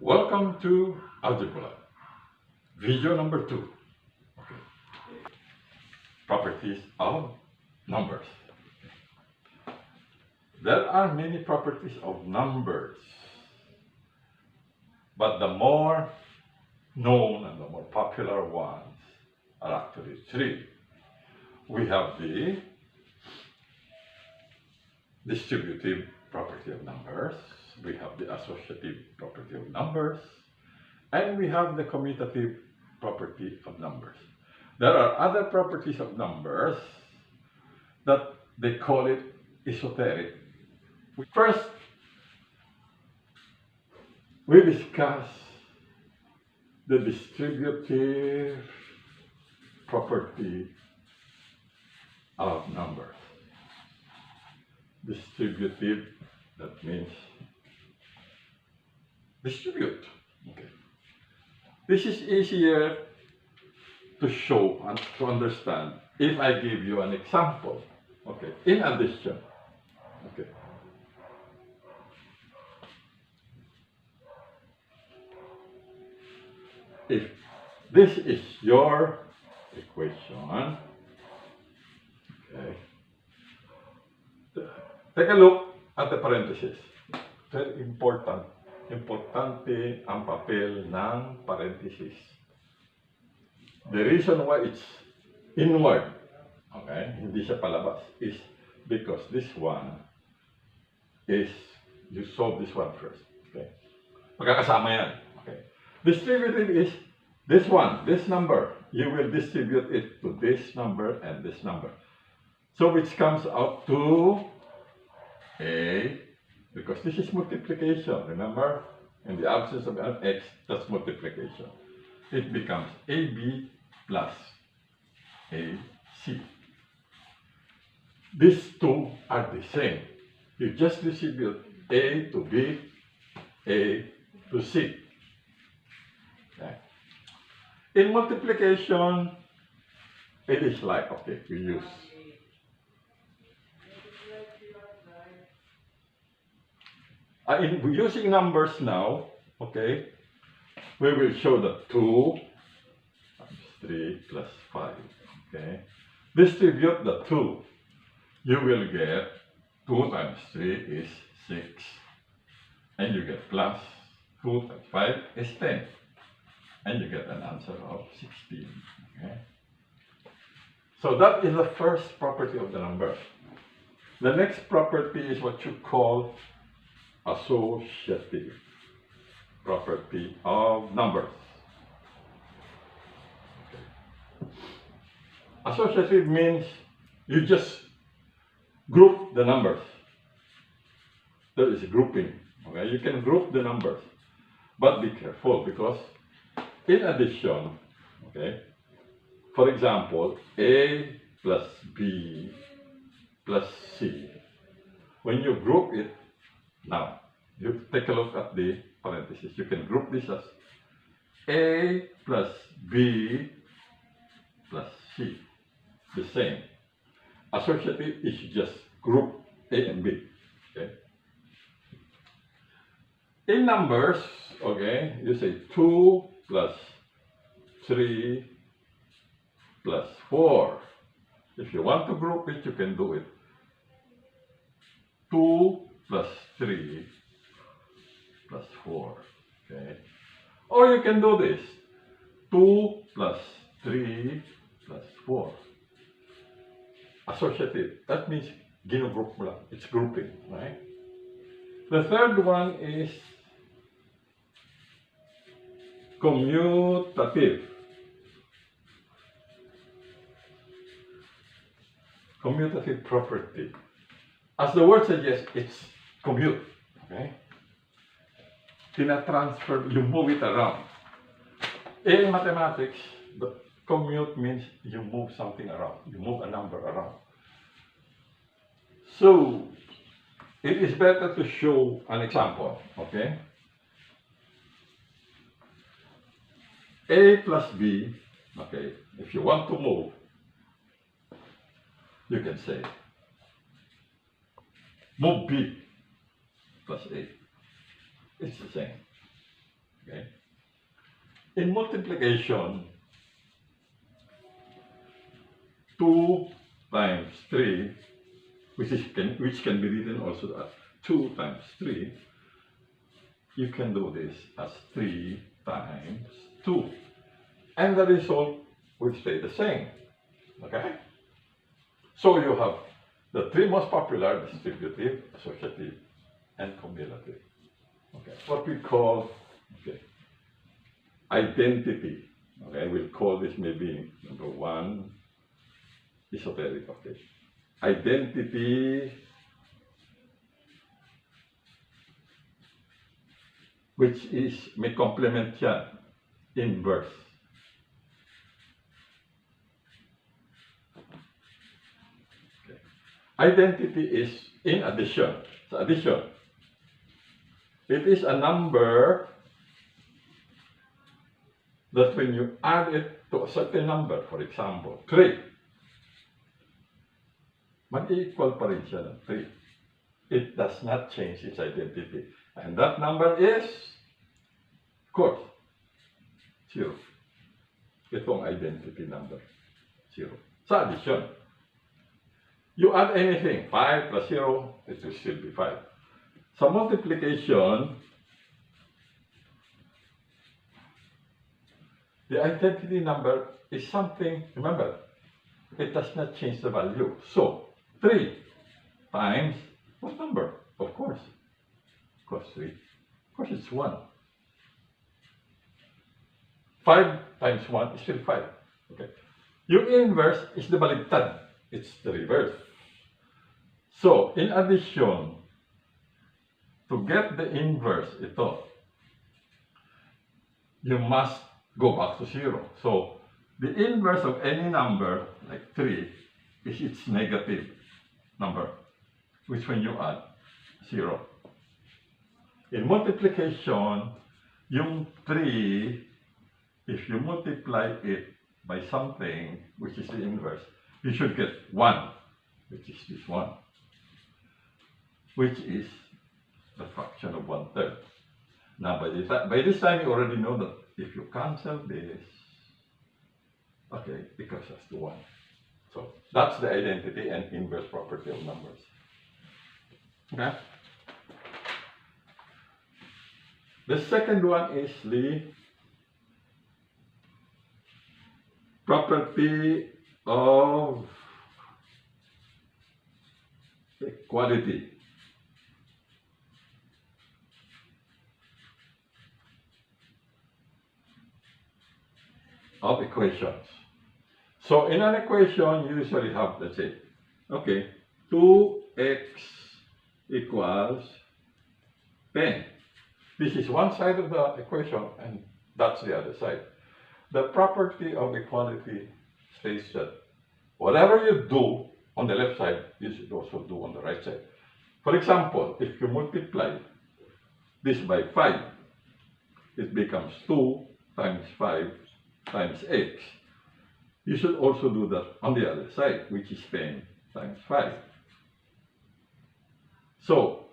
Welcome to Algebra, video number 2. Okay. Properties of numbers. There are many properties of numbers, but the more known and the more popular ones are actually 3. We have the distributive property of numbers, we have the associative property of numbers, and we have the commutative property of numbers. There are other properties of numbers that they call it esoteric. First, we discuss the distributive property of numbers. Distributive, that means distribute. Okay. This is easier to show and to understand if I give you an example. Okay. In addition, okay. If this is your equation, okay, take a look at the parentheses. Very important. Importante ang papel ng parentheses. The reason why it's inward, okay, hindi siya palabas, is because this one is, you solve this one first. Okay? Magkakasama yan. Okay? Distributive is this one, this number. You will distribute it to this number and this number. So which comes out to A, because this is multiplication. Remember, in the absence of an x, that's multiplication. It becomes AB plus AC. These two are the same. You just distribute A to B, A to C. Okay. In multiplication, it is like, okay, we use in using numbers now, okay, we will show that 2 times 3 plus 5, okay. Distribute the 2. You will get 2 times 3 is 6. And you get plus 2 times 5 is 10. And you get an answer of 16, okay. So that is the first property of the number. The next property is what you call associative property of numbers. Okay. Associative means you just group the numbers. There is grouping. Okay, you can group the numbers, but be careful because in addition, okay, for example, A plus B plus C. When you group it, now, you take a look at the parentheses. You can group this as A plus B plus C. The same. Associative is just group A and B. Okay. In numbers, okay, you say 2 plus 3 plus 4. If you want to group it, you can do it. 2 plus 3 plus 4, okay? Or you can do this, 2 plus 3 plus 4. Associative, that means ginugroup mo lang, it's grouping, right? The third one is commutative. Commutative property. As the word suggests, it's commute, okay? Tina-transfer, you move it around. In mathematics, the commute means you move something around. You move a number around. So, it is better to show an example, okay? A plus B, okay, if you want to move, you can say, move B plus A. It's the same. In multiplication, 2 times 3, which can be written also as 2 times 3, you can do this as 3 times 2. And the result will stay the same. Okay? So you have the three most popular: distributive, associative, and cumulative. Okay, what we call identity. Okay, we'll call this maybe number one, esoteric. Okay, identity, which is may complement yan, inverse. Okay. Identity is in addition. So addition. It is a number that when you add it to a certain number, for example, 3, mag-equal pa rin siya ng 3. It does not change its identity. And that number is, of course, 0. Itong identity number, 0. Sa addition, you add anything, 5 plus 0, it will still be 5. Sa multiplication, the identity number is something, remember, it does not change the value. So, 3 times what number? Of course 3. Of course, it's 1. 5 times 1 is still 5. Okay. Yung inverse is the baligtad. It's the reverse. So, in addition, to get the inverse, ito, you must go back to 0. So, the inverse of any number, like 3, is its negative number, which when you add, 0. In multiplication, yung 3, if you multiply it by something, which is the inverse, you should get 1, which is this one, which is the fraction of 1/3. Now, by this time, you already know that if you cancel this, okay, it goes as to 1. So, that's the identity and inverse property of numbers. Okay? The second one is the property of equality. Of equations. So in an equation, you usually have, let's say, okay, 2x equals 10. This is one side of the equation, and that's the other side. The property of equality states that whatever you do on the left side, you should also do on the right side. For example, if you multiply this by 5, it becomes 2 times 5 times x. You should also do that on the other side, which is 10 times 5. So,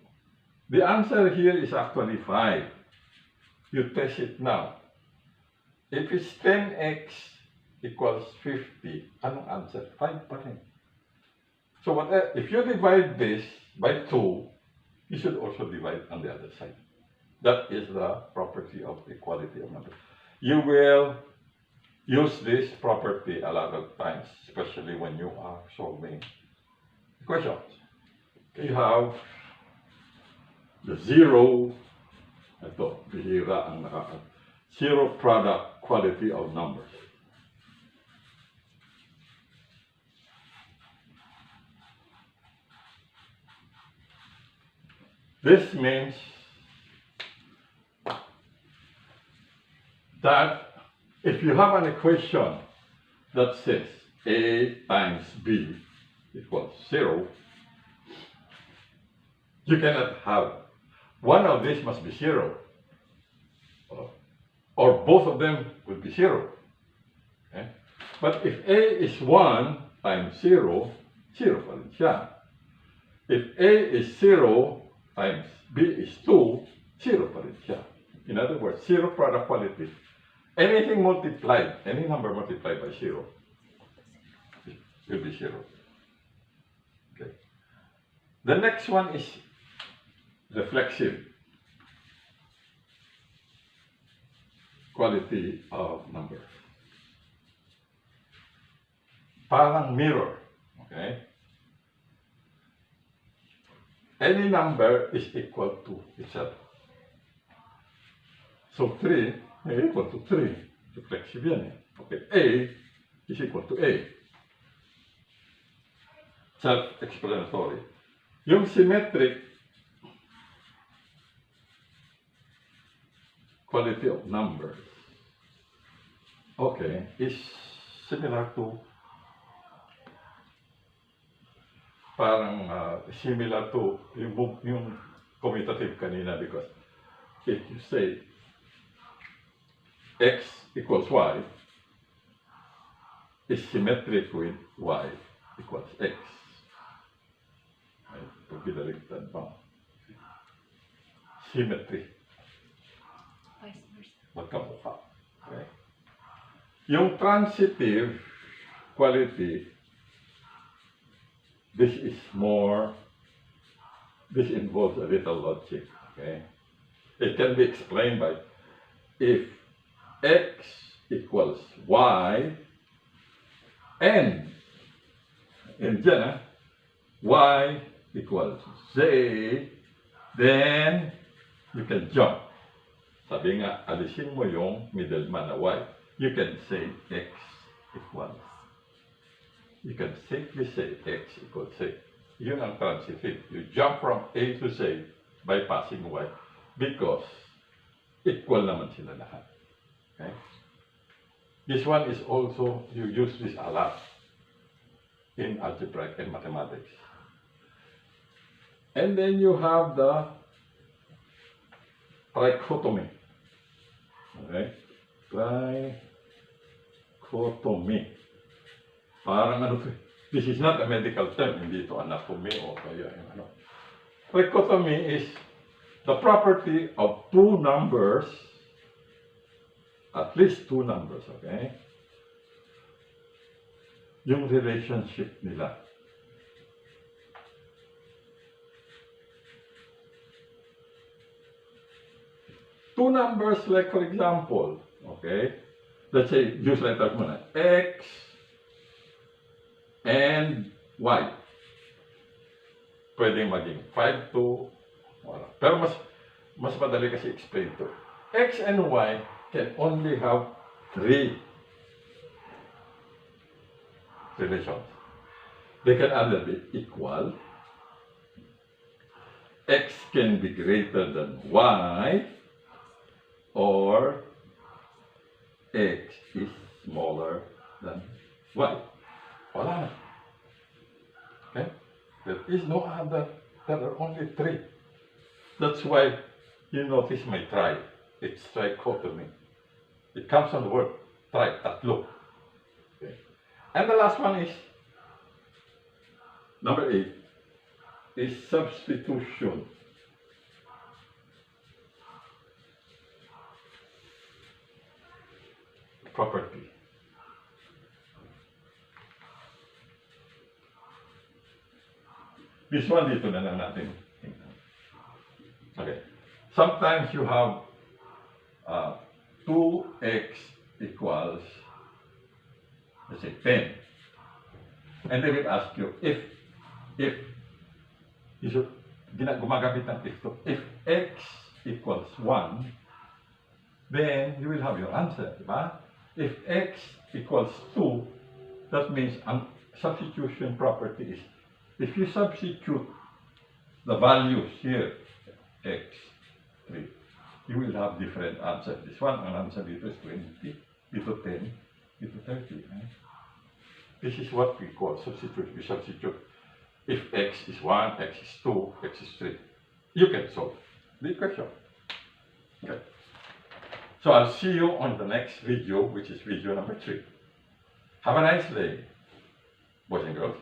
the answer here is actually 5. You test it now. If it's 10x equals 50, anong answer? 5 pa rin. So, if you divide this by 2, you should also divide on the other side. That is the property of equality of numbers. You will use this property a lot of times, especially when you are solving equations. You have the zero, ito, bihira ang zero product quality of numbers. This means that if you have an equation that says A times B equals 0, you cannot have one of these must be 0, or both of them would be 0. Okay? But if A is 1 times 0, 0 pa rin siya. If A is 0 times B is 2, 0 pa rin siya. In other words, zero product quality. Anything multiplied, any number multiplied by 0 will be 0. Okay. The next one is reflexive quality of numbers. Parang mirror. Okay? Any number is equal to itself. So 3 is equal to 3. Reflexive yan eh. Okay, A is equal to A. Self-explanatory. Yung symmetric quality of numbers, okay, is similar to similar to yung commutative kanina, because if you say x equals y is symmetric with y equals x. Ay, pagbidaligtad pa. Symmetry. Vice versa. Magkamukha. Okay. Yung transitive quality, this involves a little logic. Okay. It can be explained by if x equals y and y equals z, then you can jump. Sabi nga, alisin mo yung middleman na y. You can say x equals. You can safely say x equals z. Yun ang transitive. You jump from A to Z by passing y because equal naman sila lahat. Okay? This one is also, you use this a lot in algebra and mathematics. And then you have the trichotomy. Okay? Trichotomy. Parang ano to? This is not a medical term, hindi ito anatomy o kaya yung ano. Trichotomy is the property of two numbers, at least two numbers, okay? Yung relationship nila. Two numbers, like for example, okay? Let's say, use letters muna. X and Y. Pwedeng maging 5, 2, wala. Pero mas madali kasi explain to. X and Y can only have 3 relations. They can either be equal, X can be greater than Y, or X is smaller than Y. Wala na. Okay? There is no other. There are only 3. That's why you notice my tri. It's trichotomy. It comes from the word tri, tatlo. Okay. And the last one is, number 8, is substitution. Property. This one dito na lang natin. Okay. Sometimes you have 2x equals, let's say 10. And they will ask you if you should gumagamit ng if x equals 1, then you will have your answer, diba? If x equals 2, that means ang substitution property is, if you substitute the values here, x, 3, you will have different answers. This one, ang answer dito is 20, dito 10, dito 30. Right? This is what we call substitute. We substitute. If x is 1, x is 2, x is 3. You can solve the equation. Okay. So I'll see you on the next video, which is video number 3. Have a nice day, boys and girls.